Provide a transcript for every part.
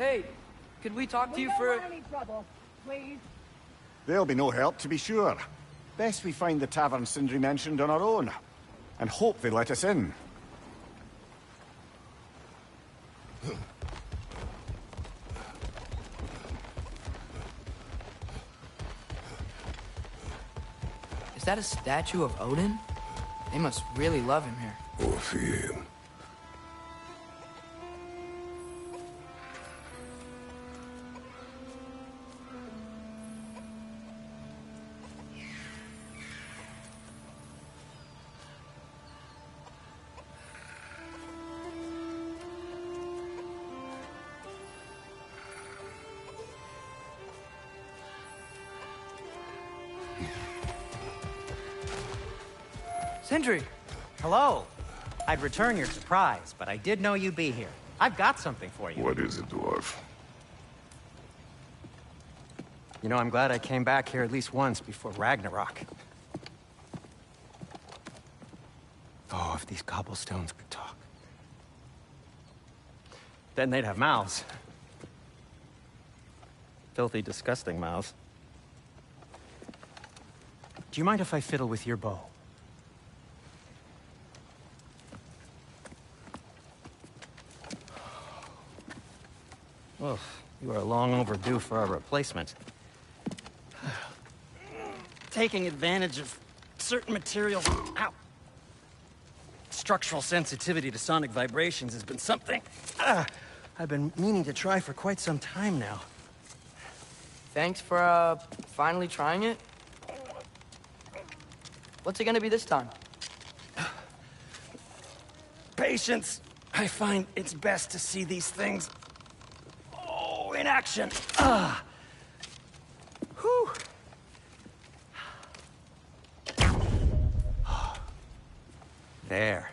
Hey, could we talk to you for... We don't want any trouble, please. There'll be no help, to be sure. Best we find the tavern Sindri mentioned on our own. And hope they let us in. Is that a statue of Odin? They must really love him here. Or fear him. Sindri! Hello. I'd return your surprise, but I did know you'd be here. I've got something for you. What is it, dwarf? You know, I'm glad I came back here at least once before Ragnarok. Oh, if these cobblestones could talk. Then they'd have mouths. Filthy, disgusting mouths. Do you mind if I fiddle with your bow? Well, you are long overdue for a replacement. Taking advantage of certain materials... Ow! Structural sensitivity to sonic vibrations has been something... I've been meaning to try for quite some time now. Thanks for, finally trying it. What's it gonna be this time? Patience. I find it's best to see these things... in action. Whew. There.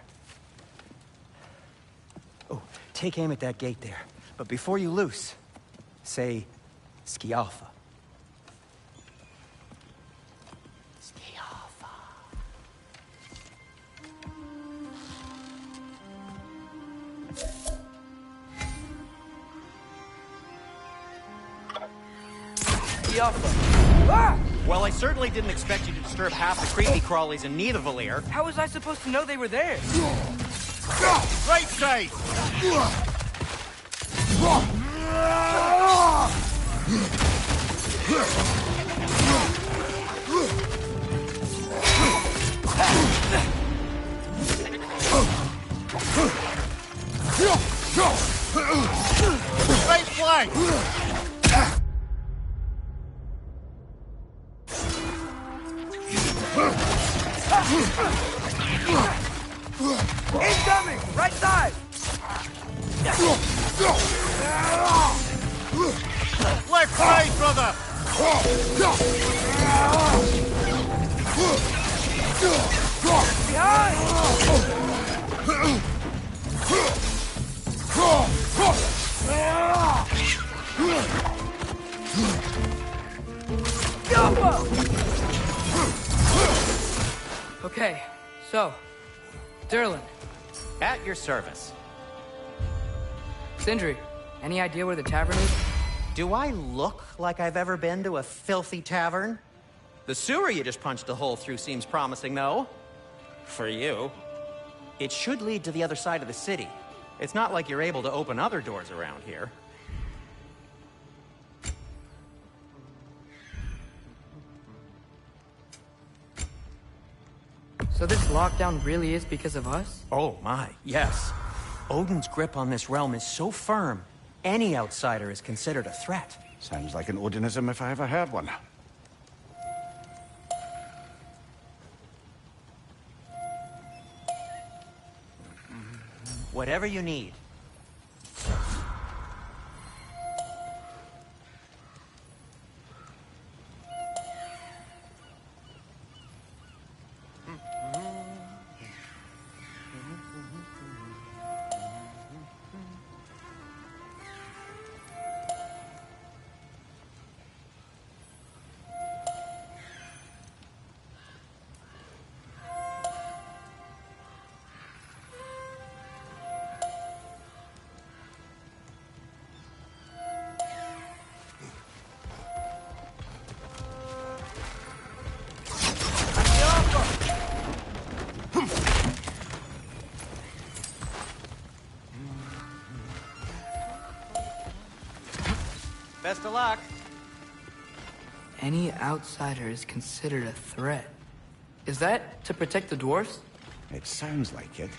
Oh, take aim at that gate there. But before you loose, say, Skialfa. Skialfa. Well, I certainly didn't expect you to disturb half the creepy crawlies in Nidavellir. How was I supposed to know they were there? Right side! Right flank! Incoming! Right side! Left side, brother! Behind! Okay, so, Durlin. At your service. Sindri, any idea where the tavern is? Do I look like I've ever been to a filthy tavern? The sewer you just punched a hole through seems promising, though. For you. It should lead to the other side of the city. It's not like you're able to open other doors around here. So this lockdown really is because of us? Oh my, yes. Odin's grip on this realm is so firm, any outsider is considered a threat. Sounds like an Odinism if I ever heard one. Whatever you need. Best of luck. Any outsider is considered a threat. Is that to protect the dwarves? It sounds like it.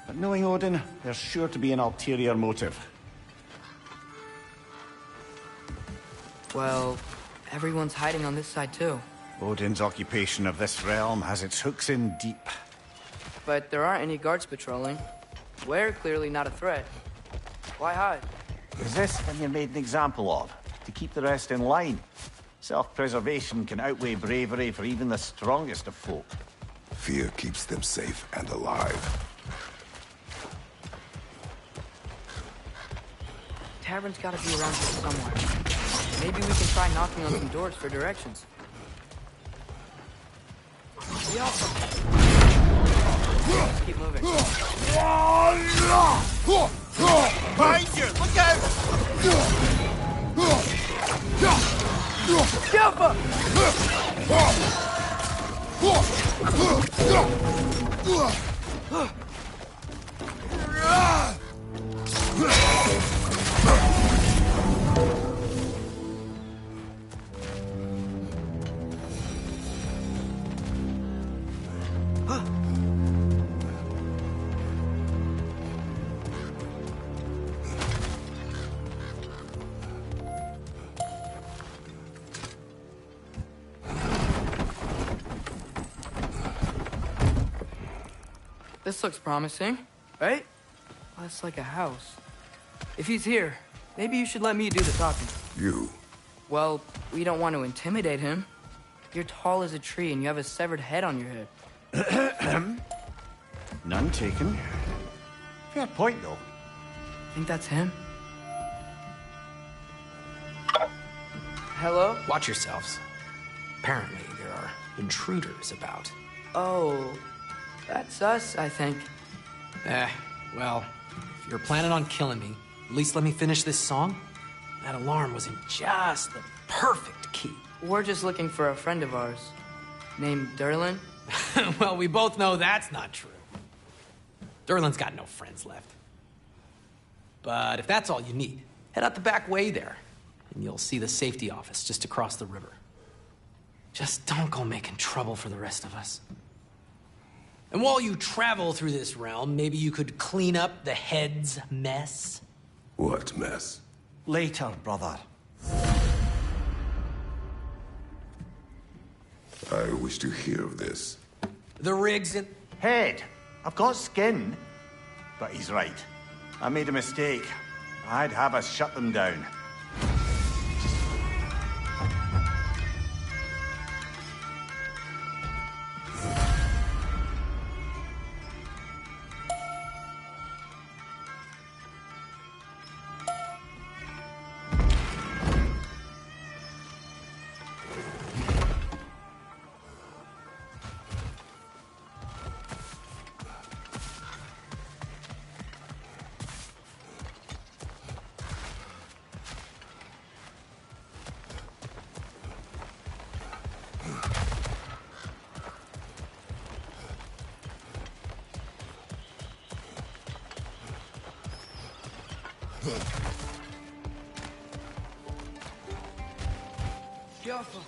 But knowing Odin, there's sure to be an ulterior motive. Well, everyone's hiding on this side too. Odin's occupation of this realm has its hooks in deep. But there aren't any guards patrolling. We're clearly not a threat. Why hide? Is this when you're made an example of? To keep the rest in line? Self-preservation can outweigh bravery for even the strongest of folk. Fear keeps them safe and alive. Tavern's gotta be around here somewhere. Maybe we can try knocking on some doors for directions. Let's keep moving. Behind you! Look out! Jump! This looks promising, right? Well, it's like a house. If he's here, maybe you should let me do the talking. You. Well, we don't want to intimidate him. You're tall as a tree and you have a severed head on your head. None taken. Fair point, though. Think that's him? Hello? Watch yourselves. Apparently, there are intruders about. Oh, that's us, I think. Well, if you're planning on killing me, at least let me finish this song. That alarm was in just the perfect key. We're just looking for a friend of ours, named Derlin. Well, we both know that's not true. Derlin's got no friends left. But if that's all you need, head out the back way there, and you'll see the safety office just across the river. Just don't go making trouble for the rest of us. And while you travel through this realm, maybe you could clean up the head's mess? What mess? Later, brother. I wish to hear of this. The rig's in... Head. I've got skin. But he's right. I made a mistake. I'd have us shut them down. Careful.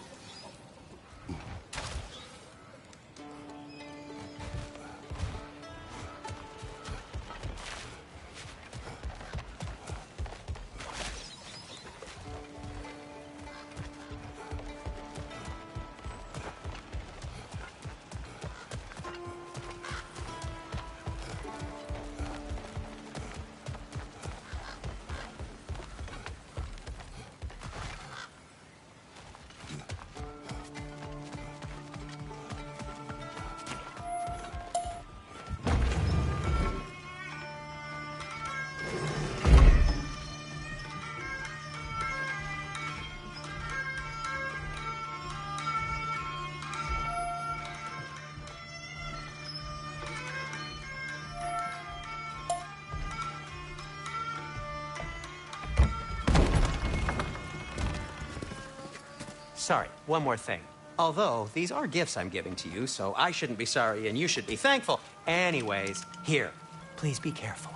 Sorry, one more thing. Although, these are gifts I'm giving to you, so I shouldn't be sorry and you should be thankful. Anyways, here, please be careful.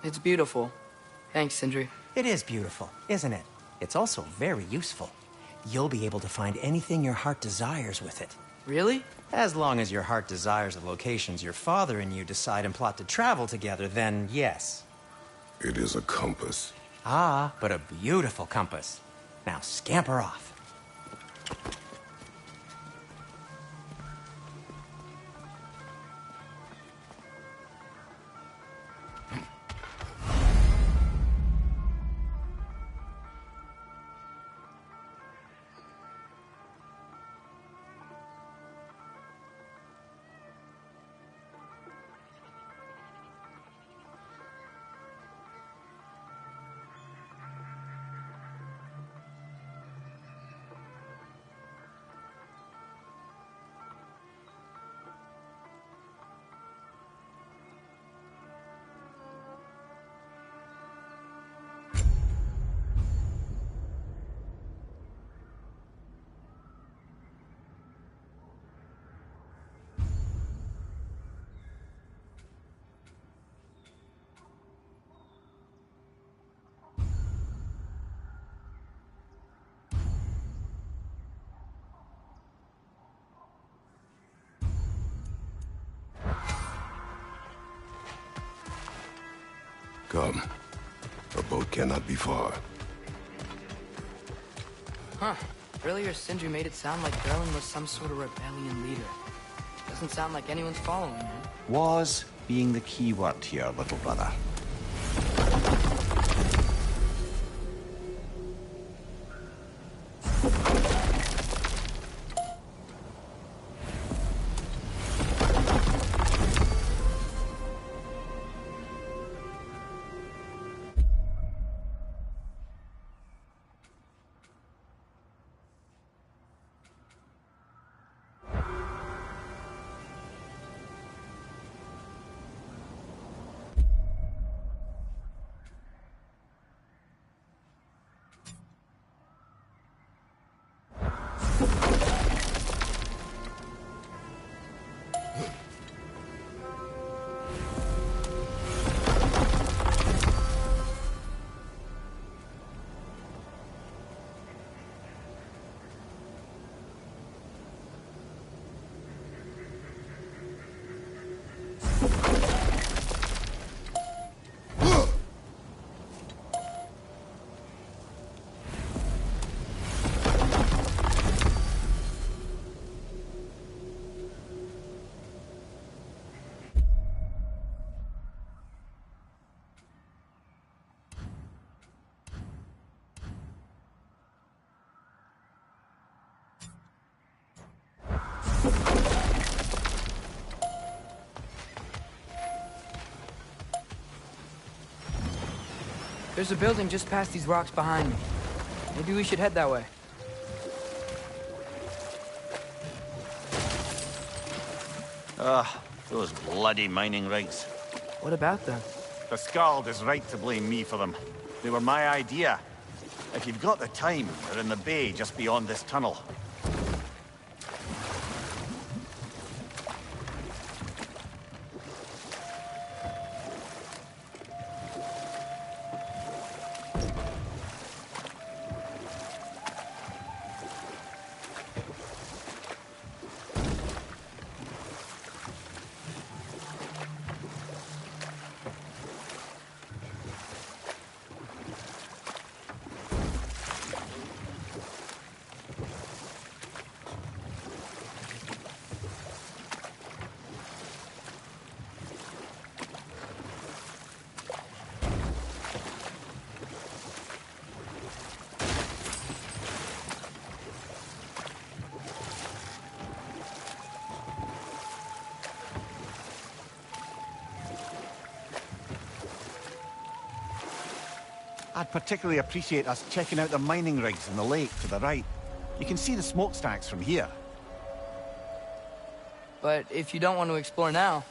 It's beautiful. Thanks, Sindri. It is beautiful, isn't it? It's also very useful. You'll be able to find anything your heart desires with it. Really? As long as your heart desires the locations your father and you decide and plot to travel together, then yes. It is a compass. Ah, but a beautiful compass. Now scamper off. Come. Our boat cannot be far. Huh. Earlier, Sindri made it sound like Derlin was some sort of rebellion leader. Doesn't sound like anyone's following him. Was being the key word here, little brother. There's a building just past these rocks behind me. Maybe we should head that way. Those bloody mining rigs. What about them? The Skald is right to blame me for them. They were my idea. If you've got the time, they're in the bay just beyond this tunnel. I'd particularly appreciate us checking out the mining rigs in the lake to the right. You can see the smokestacks from here. But if you don't want to explore now,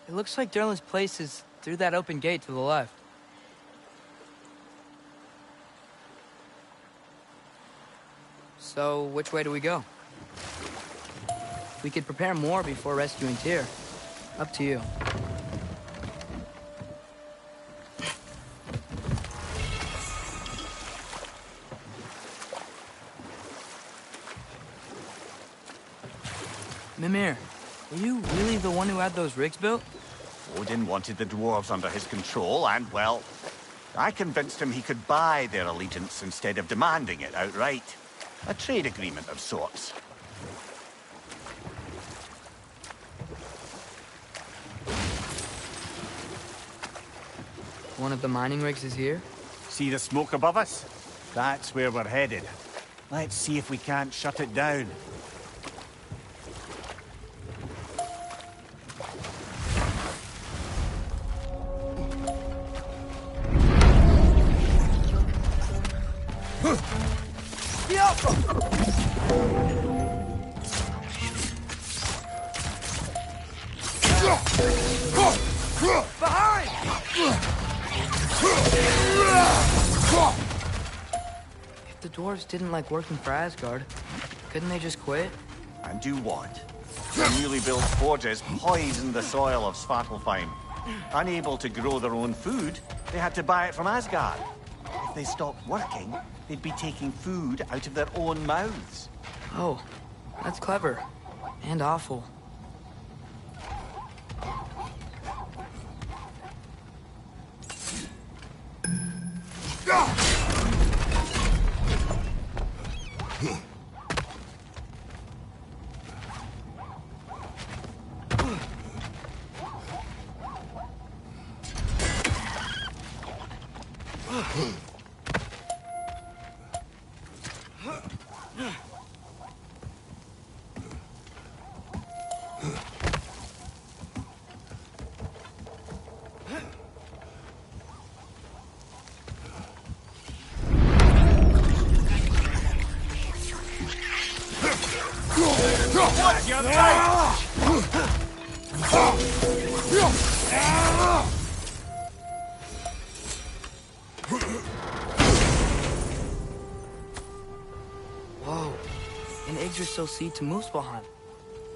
it looks like Derlin's place is through that open gate to the left. So, which way do we go? We could prepare more before rescuing Tyr. Up to you. Mimir, were you really the one who had those rigs built? Odin wanted the dwarves under his control, and, well, I convinced him he could buy their allegiance instead of demanding it outright. A trade agreement of sorts. One of the mining rigs is here? See the smoke above us? That's where we're headed. Let's see if we can't shut it down. If the dwarves didn't like working for Asgard, couldn't they just quit? And do what? The newly built forges poisoned the soil of Svartalfheim. Unable to grow their own food, they had to buy it from Asgard. If they stopped working, they'd be taking food out of their own mouths. Oh, that's clever. And awful. Whoa, an Yggdrasil seed to Muspelheim.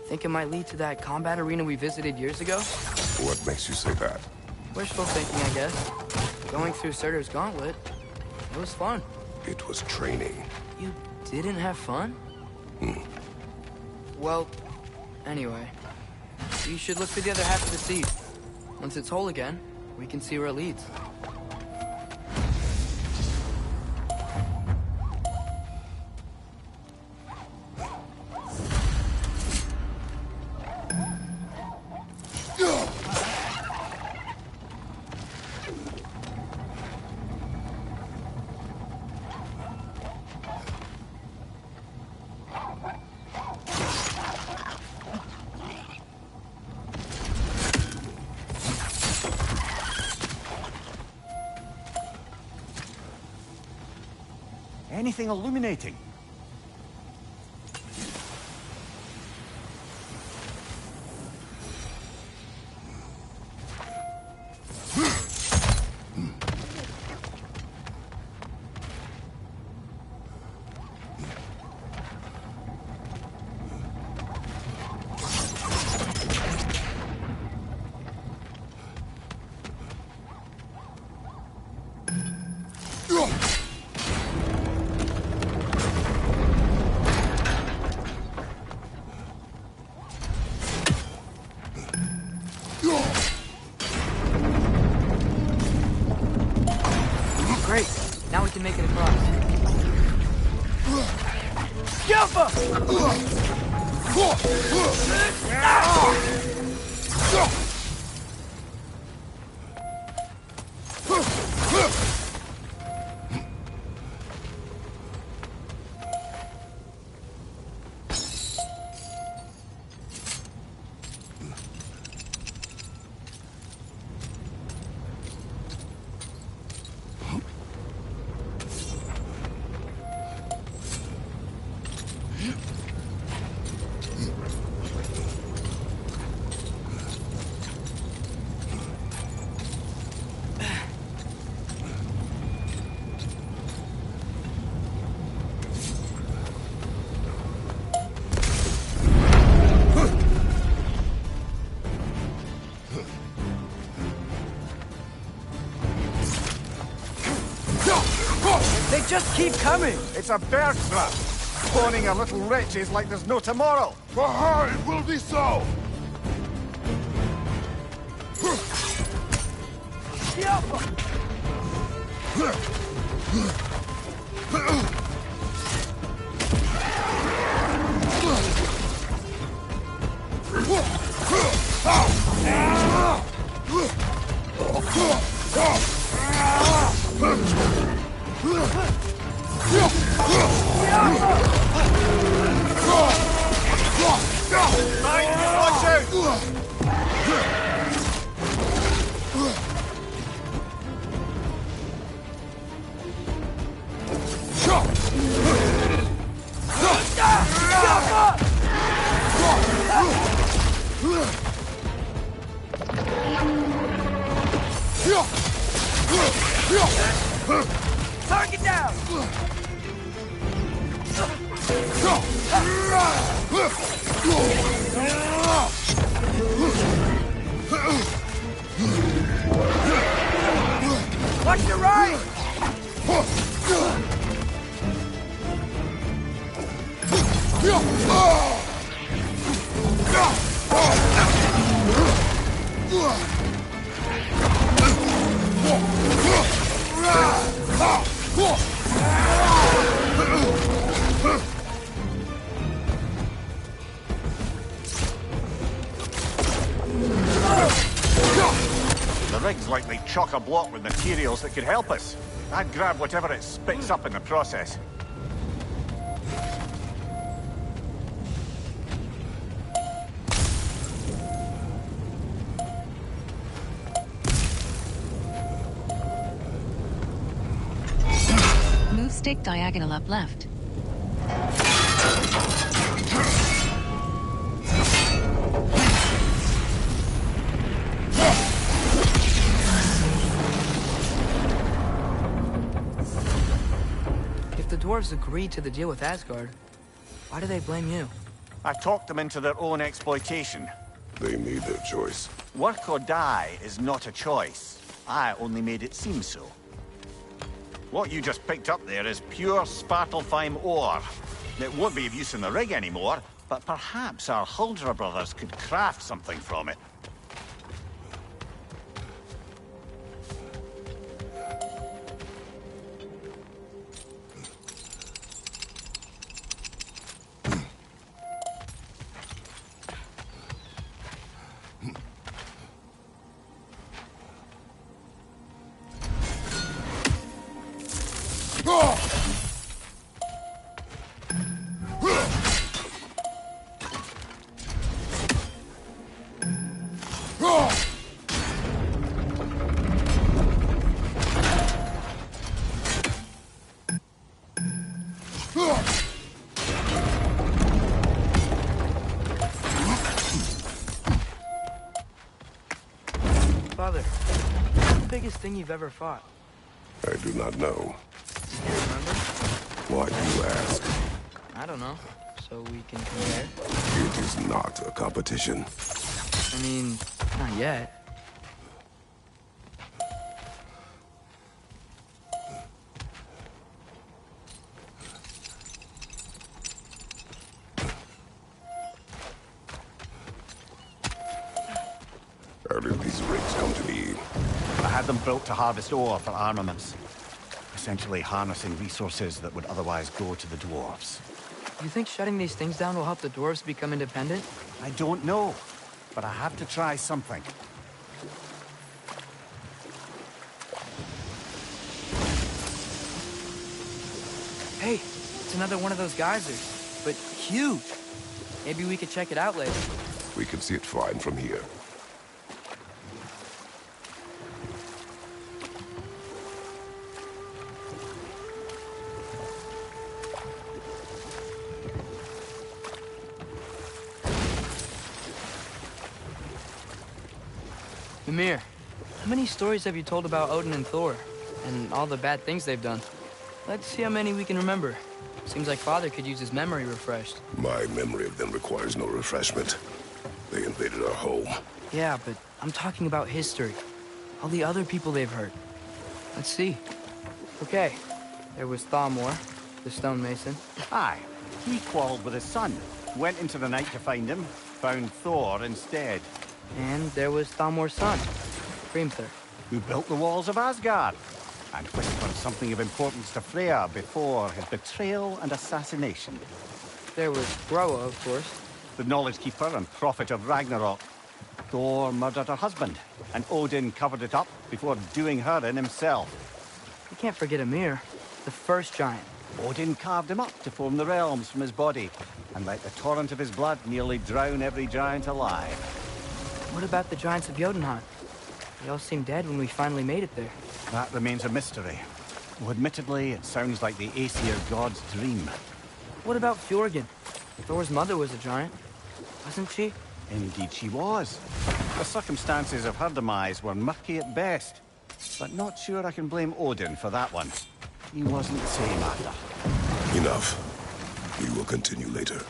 Think it might lead to that combat arena we visited years ago? What makes you say that? Wishful thinking, I guess. Going through Surtur's gauntlet, it was fun. It was training. You didn't have fun? Well, anyway. You should look for the other half of the seed. Once it's whole again, we can see where it leads. Anything illuminating? Great. Now we can make it across. They just keep coming! It's a bear trap! spawning our little riches like there's no tomorrow. For her, it will be so! Watch out! Target down! Watch your right! The rig's likely chock-a-block with materials that could help us. I'd grab whatever it spits up in the process. Move stick diagonal up left. If the dwarves agreed to the deal with Asgard, why do they blame you? I talked them into their own exploitation. They made their choice. Work or die is not a choice. I only made it seem so. What you just picked up there is pure Svartalfheim ore. It won't be of use in the rig anymore, but perhaps our Huldra brothers could craft something from it. Father, what's the biggest thing you've ever fought? I do not know. Do you remember? Why do you ask? I don't know. So we can compare? It is not a competition. I mean, not yet. How did these rigs come to be? I had them built to harvest ore for armaments. Essentially harnessing resources that would otherwise go to the dwarves. You think shutting these things down will help the dwarves become independent? I don't know, but I have to try something. Hey, it's another one of those geysers, but huge. Maybe we could check it out later. We can see it fine from here. Mimir, how many stories have you told about Odin and Thor? And all the bad things they've done? Let's see how many we can remember. Seems like Father could use his memory refreshed. My memory of them requires no refreshment. They invaded our home. Yeah, but I'm talking about history. All the other people they've hurt. Let's see. Okay, there was Thamor, the stonemason. Aye. He quarreled with his son. Went into the night to find him. Found Thor instead. And there was Thalmor's son, Hrimthur. Who built the walls of Asgard. And whispered something of importance to Freya before his betrayal and assassination. There was Groa, of course. The knowledge keeper and prophet of Ragnarok. Thor murdered her husband, and Odin covered it up before doing her in himself. You can't forget Ymir, the first giant. Odin carved him up to form the realms from his body, and let the torrent of his blood nearly drown every giant alive. What about the giants of Jotunheim? They all seemed dead when we finally made it there. That remains a mystery. Though admittedly, it sounds like the Aesir god's dream. What about Fjorgyn? Thor's mother was a giant, wasn't she? Indeed she was. The circumstances of her demise were murky at best. But not sure I can blame Odin for that one. He wasn't the same after. Enough. We will continue later.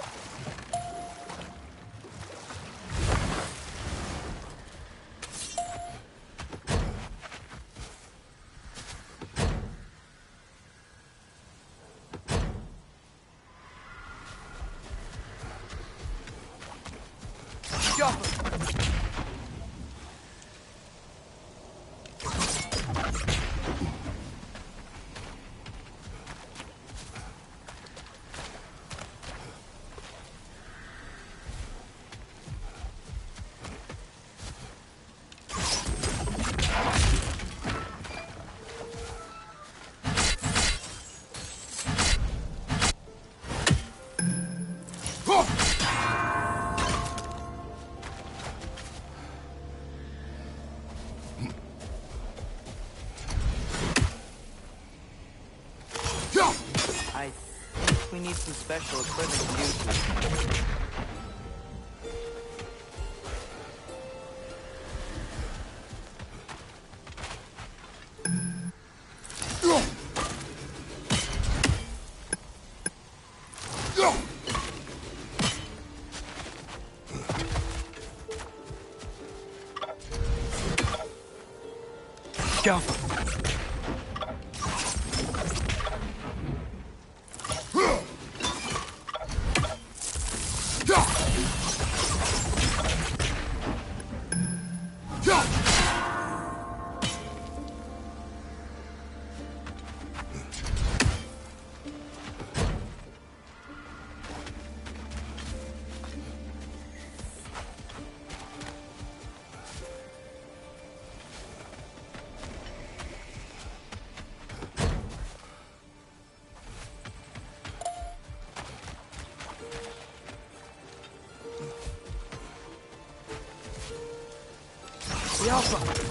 I think we need some special equipment to use this. Go! The Alpha!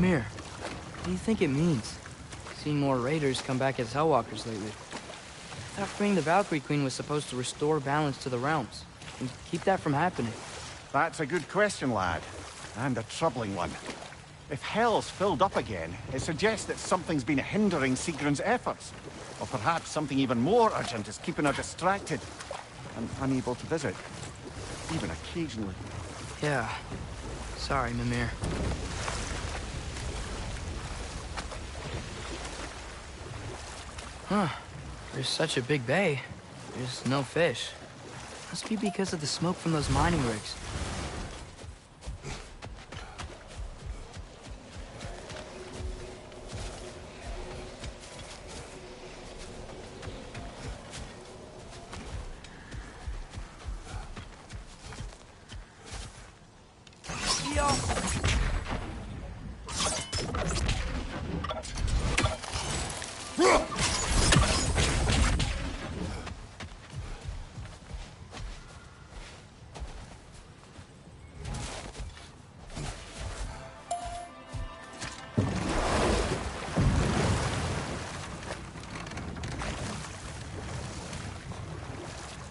Mimir, what do you think it means? Seeing more raiders come back as Hellwalkers lately. I thought freeing the Valkyrie Queen was supposed to restore balance to the realms and keep that from happening. That's a good question, lad. And a troubling one. If Hell's filled up again, it suggests that something's been hindering Sigrun's efforts. Or perhaps something even more urgent is keeping her distracted and unable to visit. Even occasionally. Yeah. Sorry, Mimir. Huh. There's such a big bay. There's no fish. Must be because of the smoke from those mining rigs.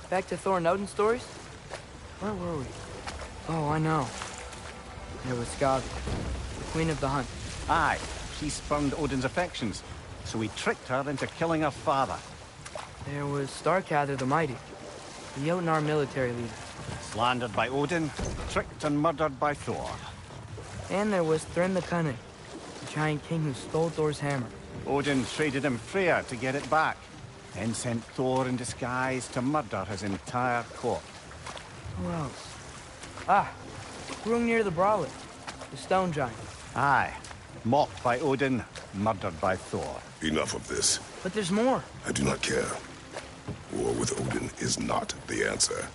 Back to Thor and Odin stories? Where were we? Oh, I know. It was Gavi, the Queen of the Hunt. Aye, she spurned Odin's affections, so he tricked her into killing her father. There was Starkather the Mighty, the Jotnar military leader. Slandered by Odin, tricked and murdered by Thor. And there was Thrym the Cunning, the giant king who stole Thor's hammer. Odin traded him Freya to get it back, then sent Thor in disguise to murder his entire court. Who else? Ah, Hrungnir the Brawler, the stone giant. Aye, mocked by Odin, murdered by Thor. Enough of this. But there's more. I do not care. War with Odin is not the answer.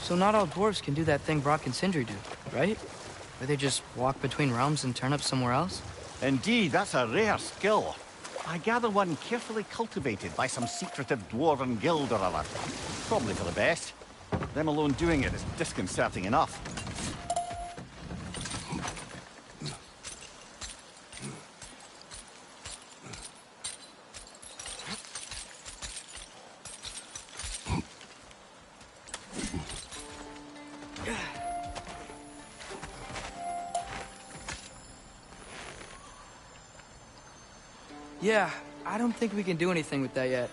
So not all dwarves can do that thing Brock and Sindri do, right? Where they just walk between realms and turn up somewhere else? Indeed, that's a rare skill. I gather one carefully cultivated by some secretive dwarven guild or other. Probably for the best. Them alone doing it is disconcerting enough. Yeah, I don't think we can do anything with that yet.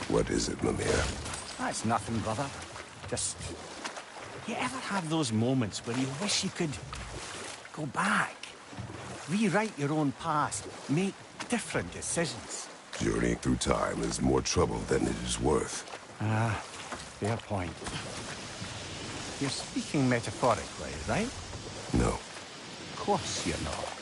What is it, Mimir? That's nothing, brother. Just... You ever have those moments where you wish you could go back? Rewrite your own past, make different decisions? Journeying through time is more trouble than it is worth. Ah, fair point. You're speaking metaphorically, right? No. Of course you're not.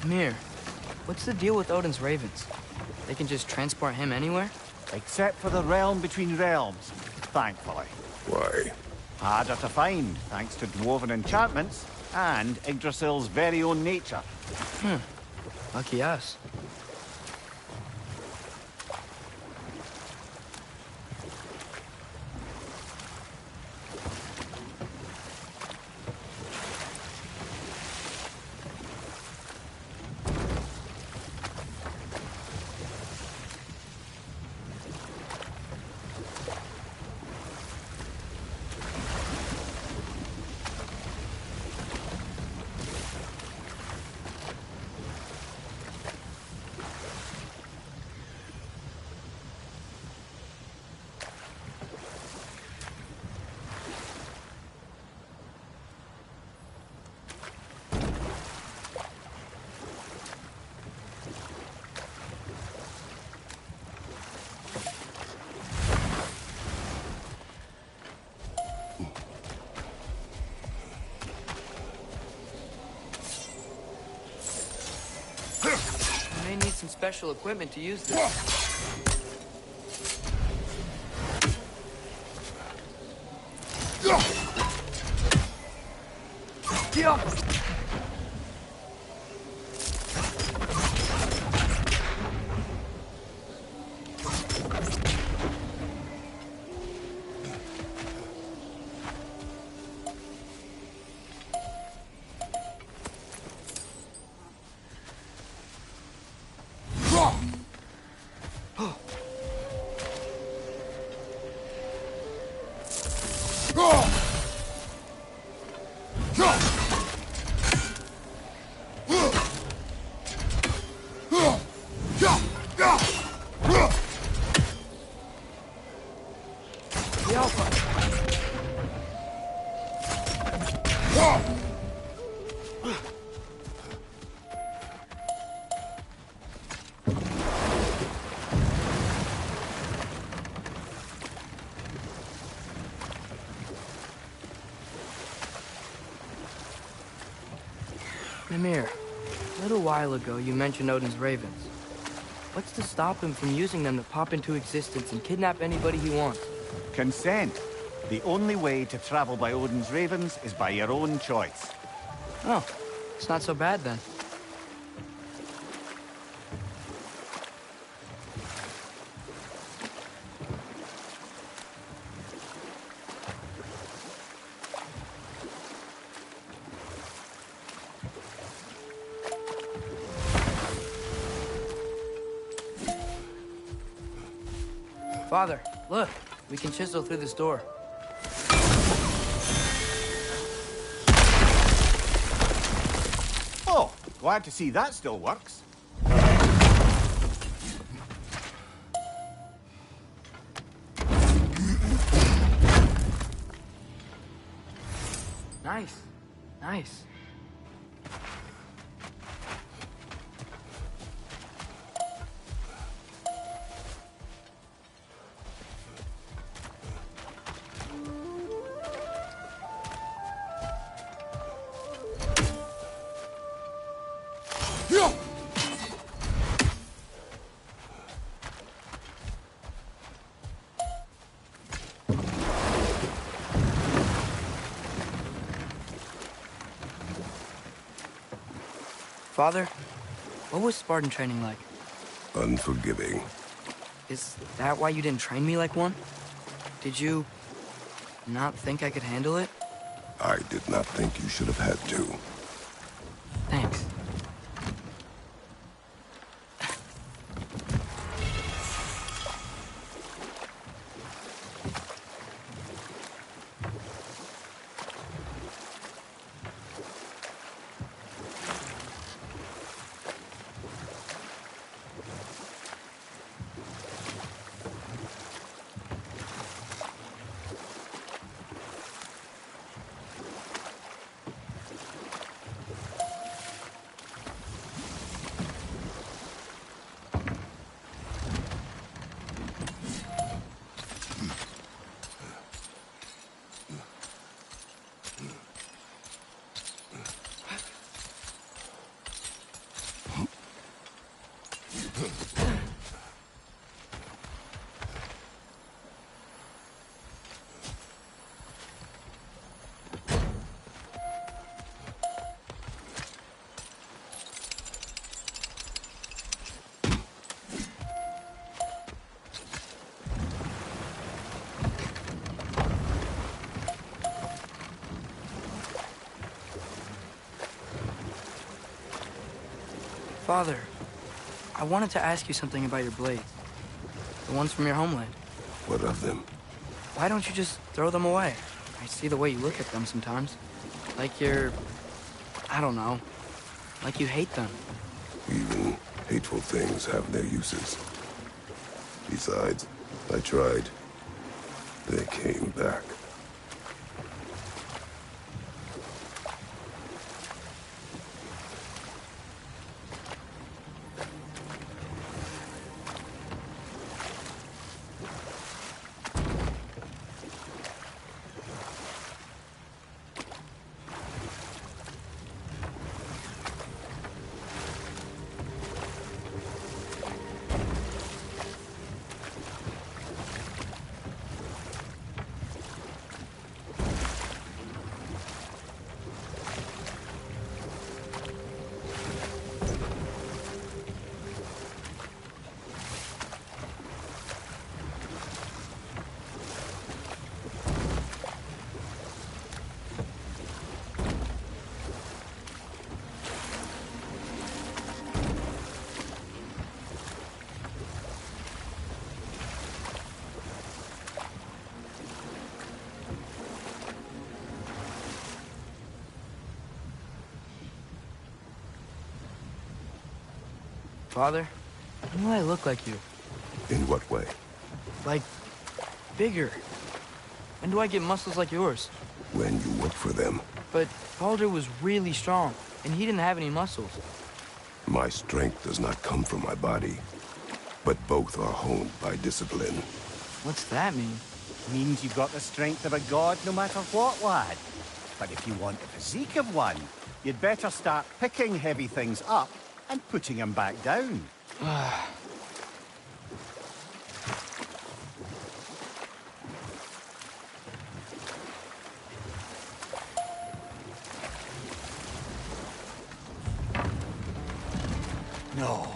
Mir, what's the deal with Odin's ravens? They can just transport him anywhere? Except for the realm between realms, thankfully. Why? Harder to find, thanks to dwarven enchantments and Yggdrasil's very own nature. Lucky us. You may need some special equipment to use this. Yeah. Mimir, a little while ago you mentioned Odin's ravens. What's to stop him from using them to pop into existence and kidnap anybody he wants? Consent. The only way to travel by Odin's ravens is by your own choice. Oh, it's not so bad then. Father, look. We can chisel through this door. Oh, glad to see that still works. Nice. Nice. Father, what was Spartan training like? Unforgiving. Is that why you didn't train me like one? Did you not think I could handle it? I did not think you should have had to. Thanks. Father, I wanted to ask you something about your blades. The ones from your homeland. What of them? Why don't you just throw them away? I see the way you look at them sometimes. Like you're... I don't know. Like you hate them. Even hateful things have their uses. Besides, I tried. They came back. Father, when do I look like you? In what way? Like, bigger. When do I get muscles like yours? When you work for them. But Baldur was really strong, and he didn't have any muscles. My strength does not come from my body, but both are honed by discipline. What's that mean? Means you've got the strength of a god no matter what, lad. But if you want the physique of one, you'd better start picking heavy things up and putting them back down. No.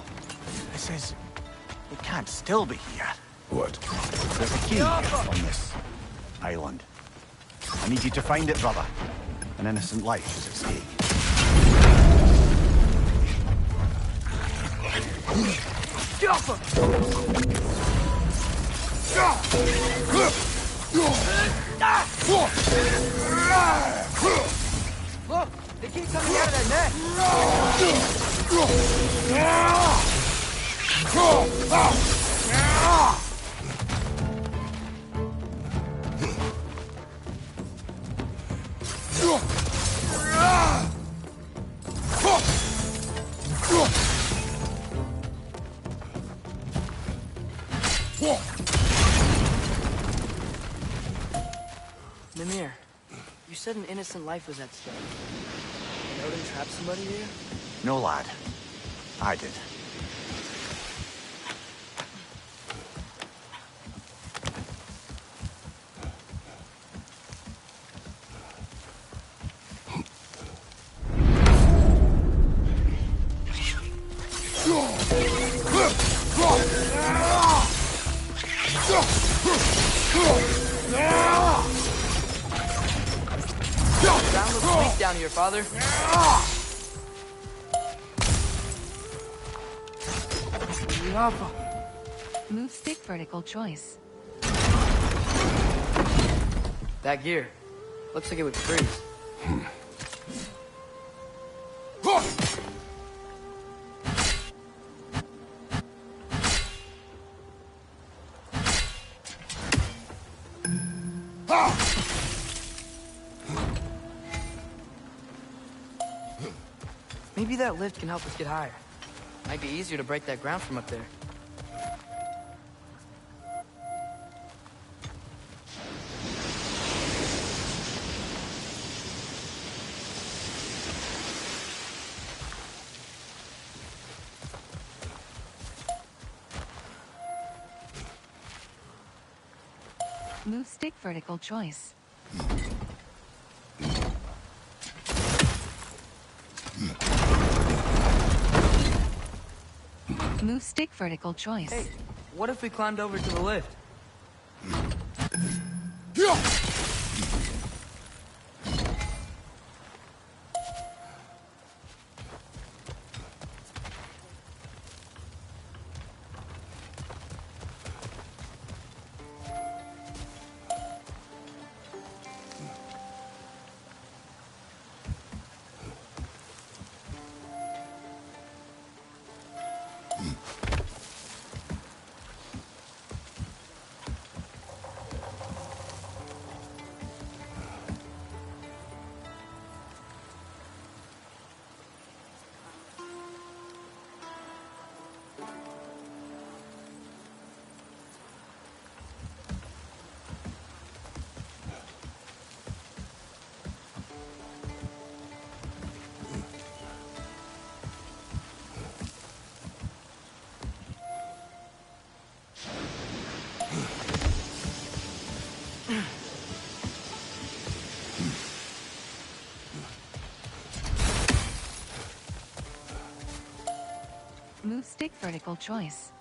This is... It can't still be here. What? There's a key on this island. I need you to find it, brother. An innocent life is at stake. Look! They keep coming out of that net! Mimir, you said an innocent life was at stake. Did Odin trap somebody here? No, lad. I did. Ground looks weak down here, Father. Move stick vertical choice. That gear. Looks like it would freeze. Maybe that lift can help us get higher. Might be easier to break that ground from up there. Move stick vertical choice. Move stick vertical choice. Hey, what if we climbed over to the lift? stick vertical choice.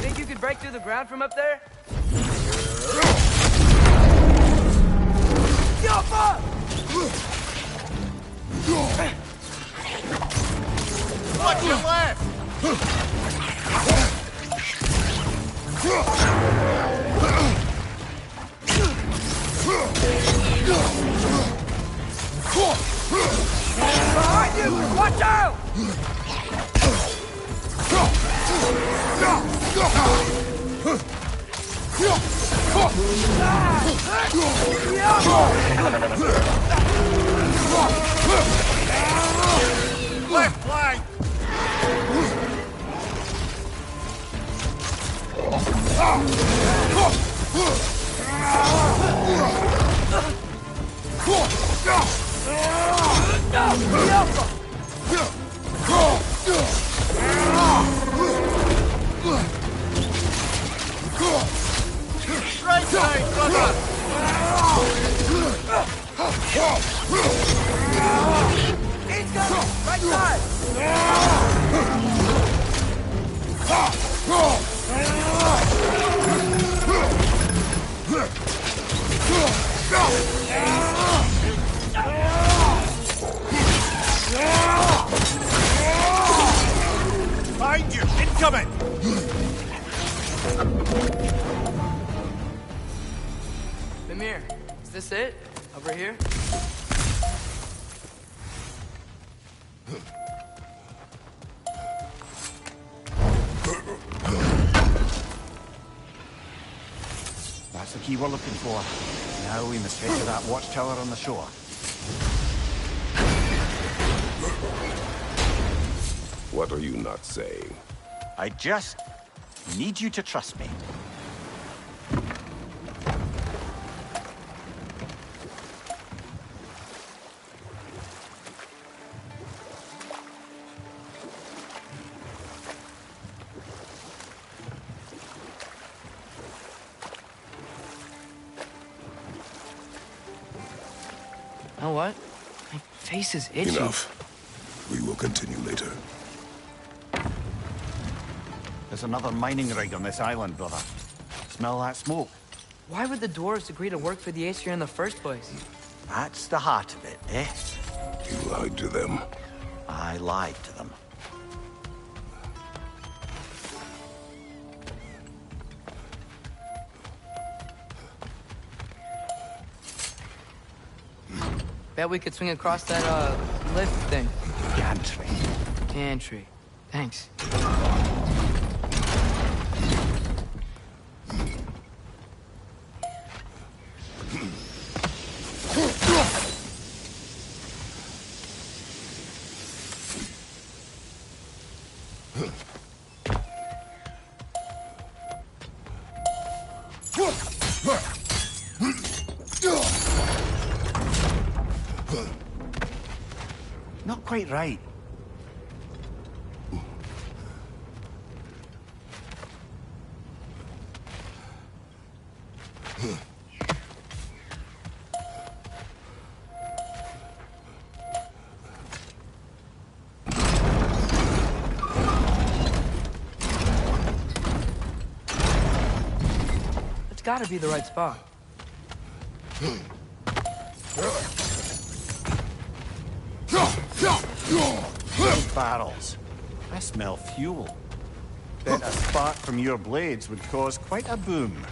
Think you could break through the ground from up there? Watch your left! Behind you! Watch out! Left flank! Right side, brother! He's coming! Right side! Behind you! Incoming! Mimir, is this it? Over here? That's the key we're looking for. Now we must head to that watchtower on the shore. What are you not saying? I just need you to trust me. You know what? My face is itchy. Enough. We will continue later. There's another mining rig on this island, brother. Smell that smoke? Why would the dwarves agree to work for the Aesir in the first place? That's the heart of it, eh? You lied to them. I lied to them. Bet we could swing across that, lift thing. Gantry. Gantry. Thanks. Not quite right. It's gotta be the right spot. Barrels. I smell fuel. Bet a spark from your blades would cause quite a boom.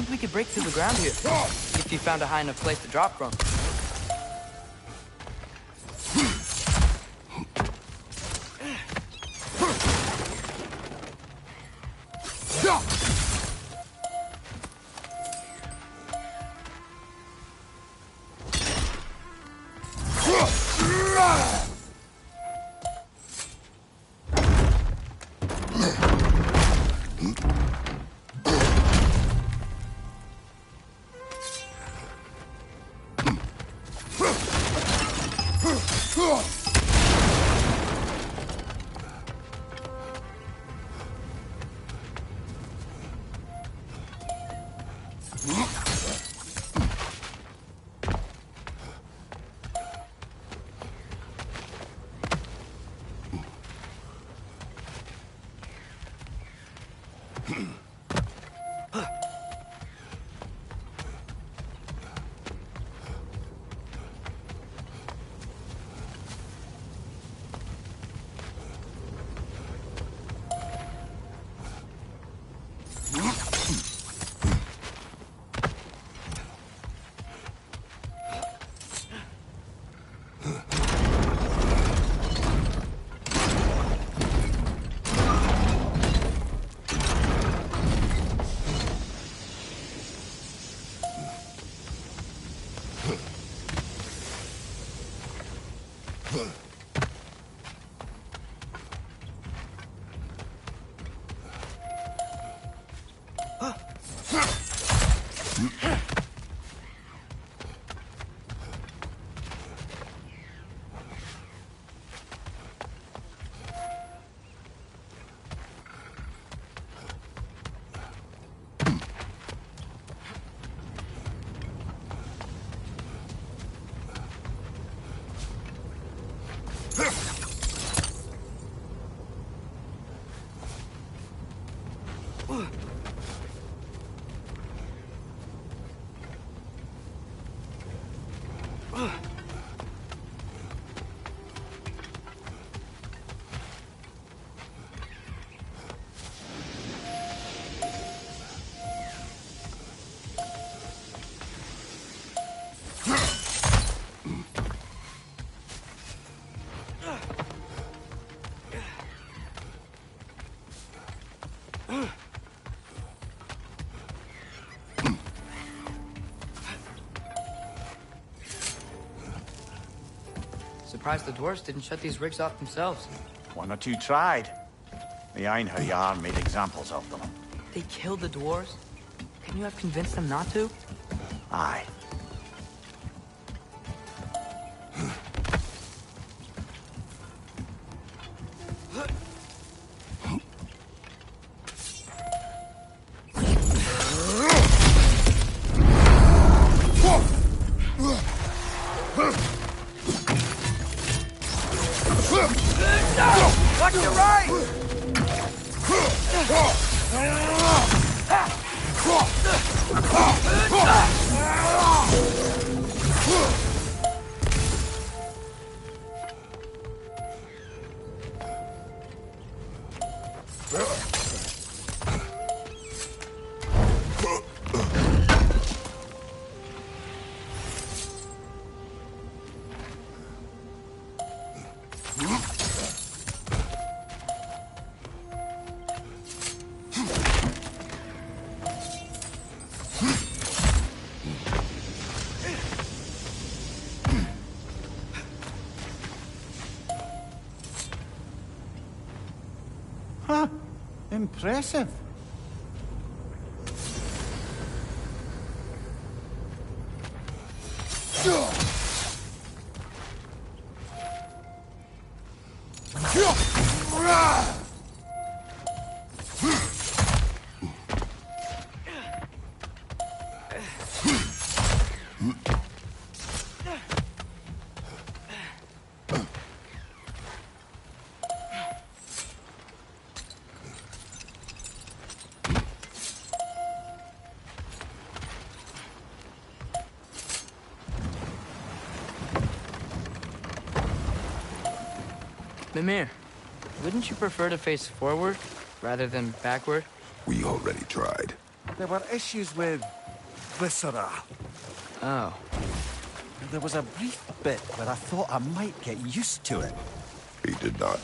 think we could break through the ground here, if you found a high enough place to drop from. Surprised the dwarves didn't shut these rigs off themselves. One or two tried. The Einherjar made examples of them. They killed the dwarves? Couldn't you have convinced them not to? Aye. Watch your right! Huh. Impressive. Mimir, wouldn't you prefer to face forward rather than backward? We already tried. There were issues with viscera. Oh. There was a brief bit where I thought I might get used to it. He did not.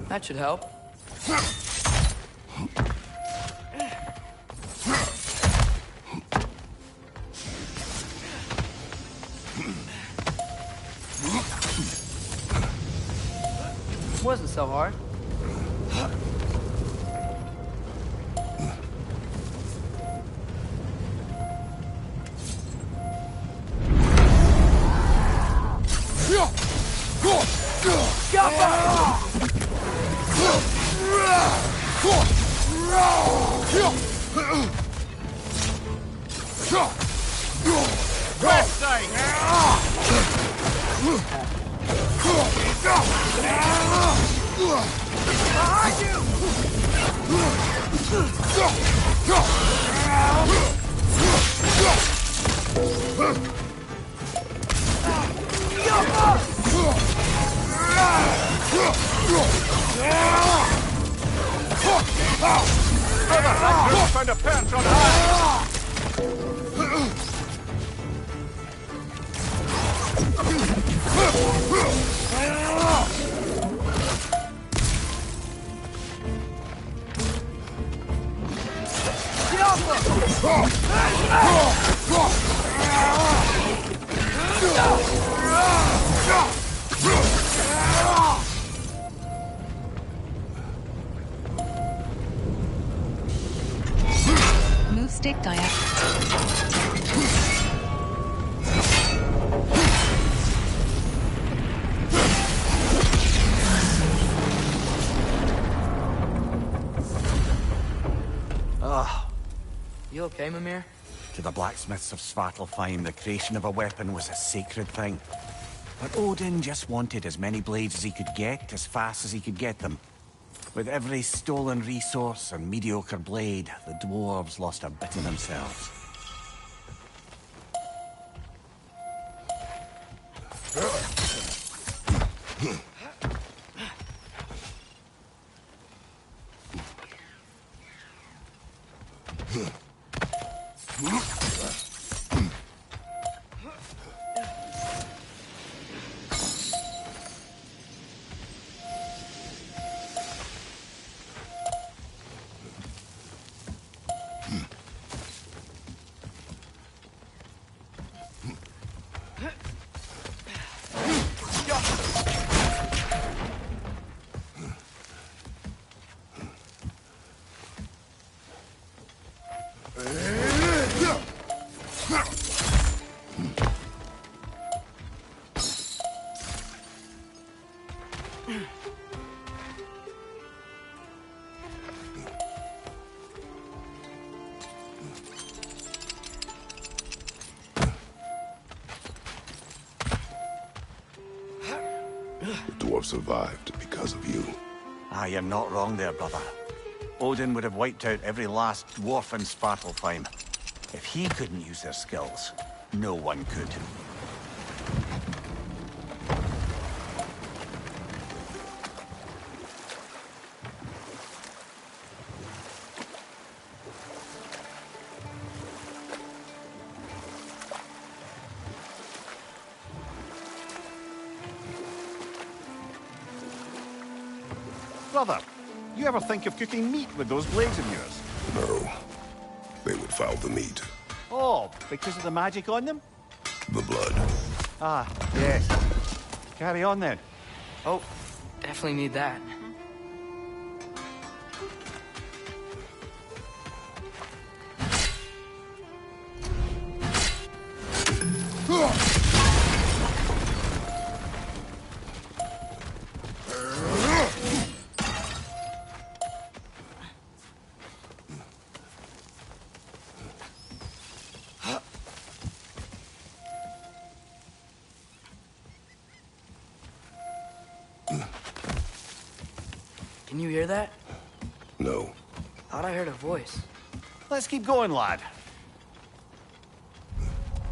That should help. Wasn't so hard. Found a perch on high! Move stick You okay, Mimir? To the blacksmiths of Svartalfheim, the creation of a weapon was a sacred thing. But Odin just wanted as many blades as he could get, as fast as he could get them. With every stolen resource and mediocre blade, the dwarves lost a bit of themselves. The dwarf survived because of you. Ah, you're not wrong there, brother. Odin would have wiped out every last dwarf in Svartalfheim. If he couldn't use their skills, no one could. Brother, you ever think of cooking meat with those blades of yours? No. They would foul the meat. Oh, because of the magic on them? The blood. Ah, yes. Carry on then. Oh, definitely need that. Can you hear that? No. Thought I heard a voice. Let's keep going, lad.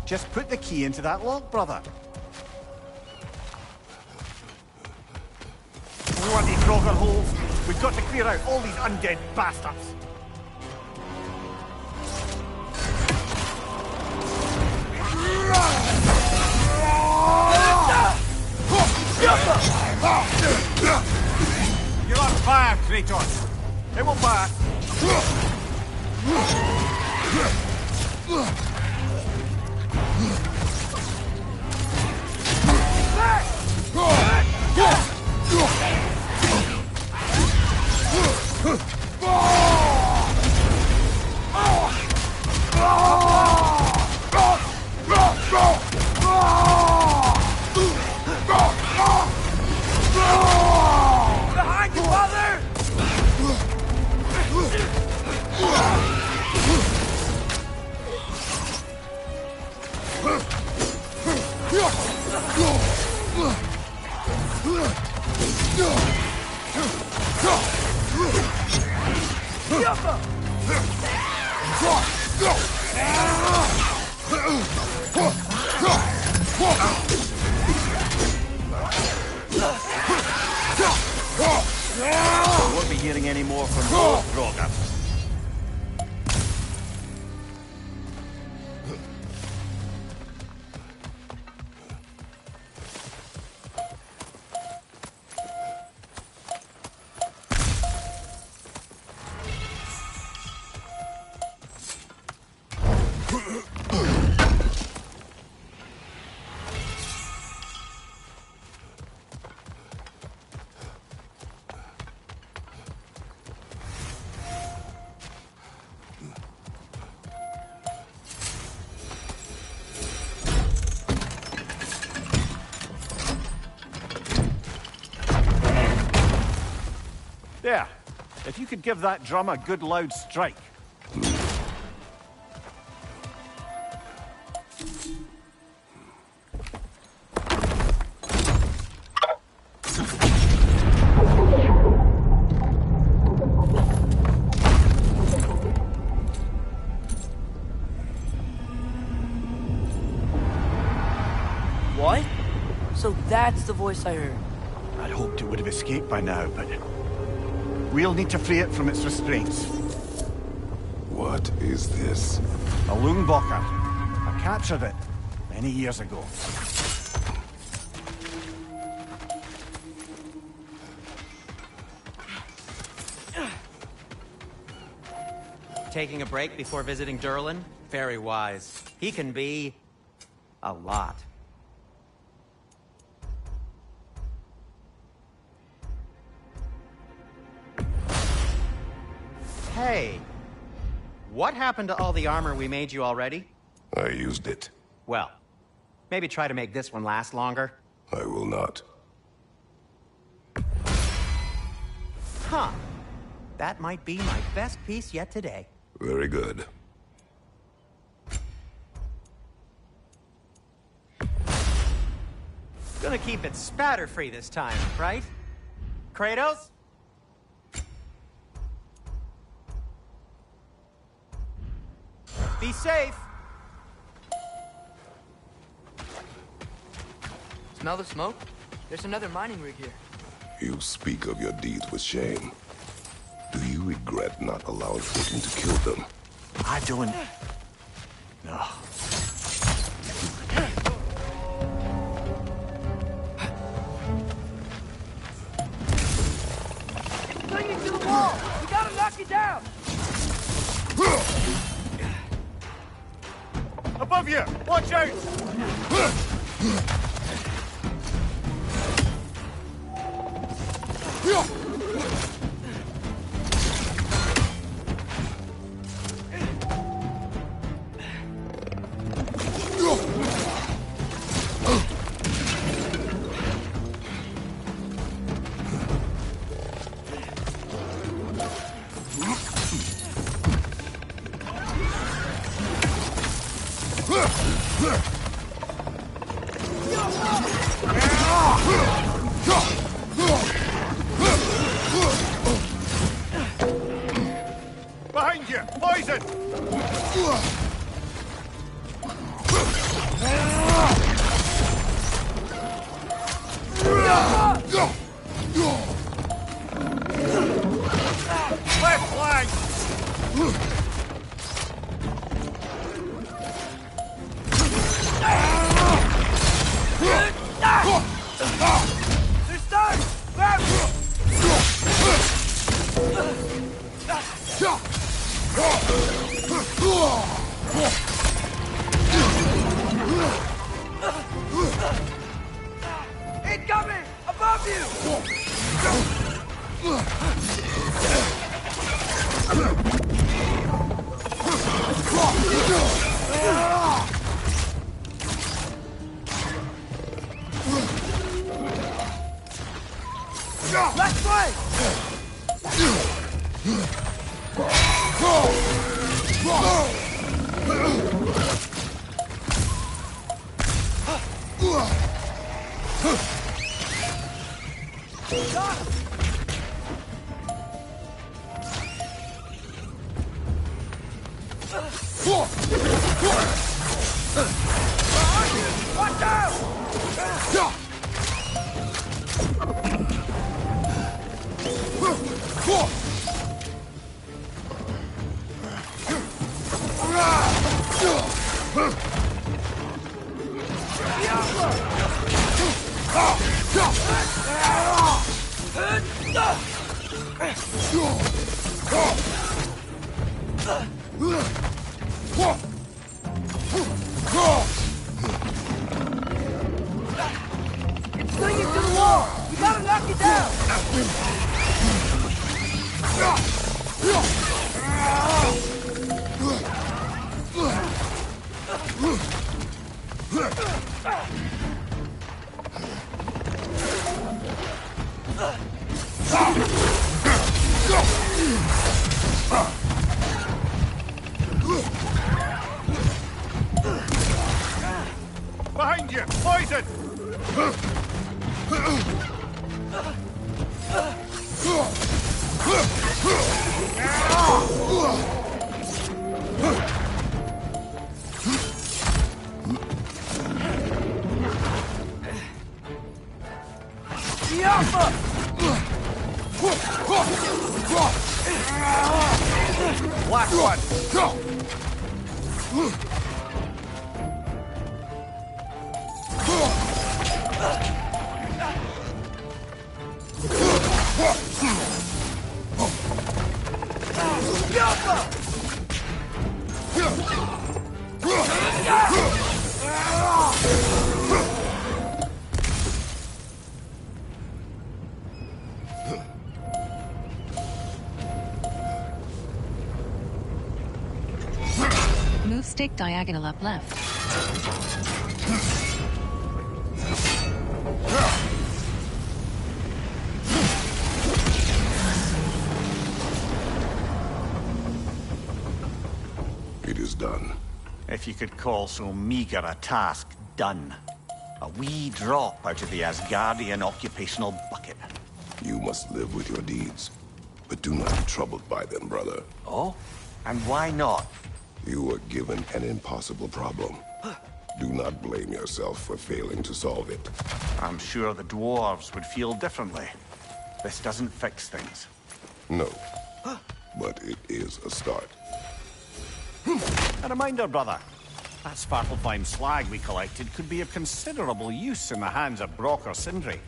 Just put the key into that lock, brother. Bloody grogger holes! We've got to clear out all these undead bastards! You're on fire, Kratos! It will pass! Behind you, father! I won't be hearing any more from those Groggers. There. If you could give that drum a good loud strike. What? So that's the voice I heard. I'd hoped it would have escaped by now, but we'll need to free it from its restraints. What is this? A Lungbocker. I captured it many years ago. Taking a break before visiting Durlin? Very wise. He can be a lot. Hey, what happened to all the armor we made you already? I used it. Well, maybe try to make this one last longer. I will not. Huh. That might be my best piece yet today. Very good. Gonna keep it spatter-free this time, right? Kratos? Be safe! Smell the smoke? There's another mining rig here. You speak of your deeds with shame. Do you regret not allowing Satan to kill them? I don't... No. Clinging to the wall! We gotta knock it down! Above you! Watch out! Behind you! Poison! Left flank! They're stuck! Grab Incoming! Above you! Left flank! Watch out! It's clinging to the wall! We gotta knock it down! Behind you! Poison! Last one! Move stick diagonal up left. It is done. If you could call so meager a task done. A wee drop out of the Asgardian occupational bucket. You must live with your deeds, but do not be troubled by them, brother. Oh? And why not? You were given an impossible problem. Do not blame yourself for failing to solve it. I'm sure the dwarves would feel differently. This doesn't fix things. No, but it is a start. A reminder, brother. That Svartalfheim slag we collected could be of considerable use in the hands of Brock or Sindri.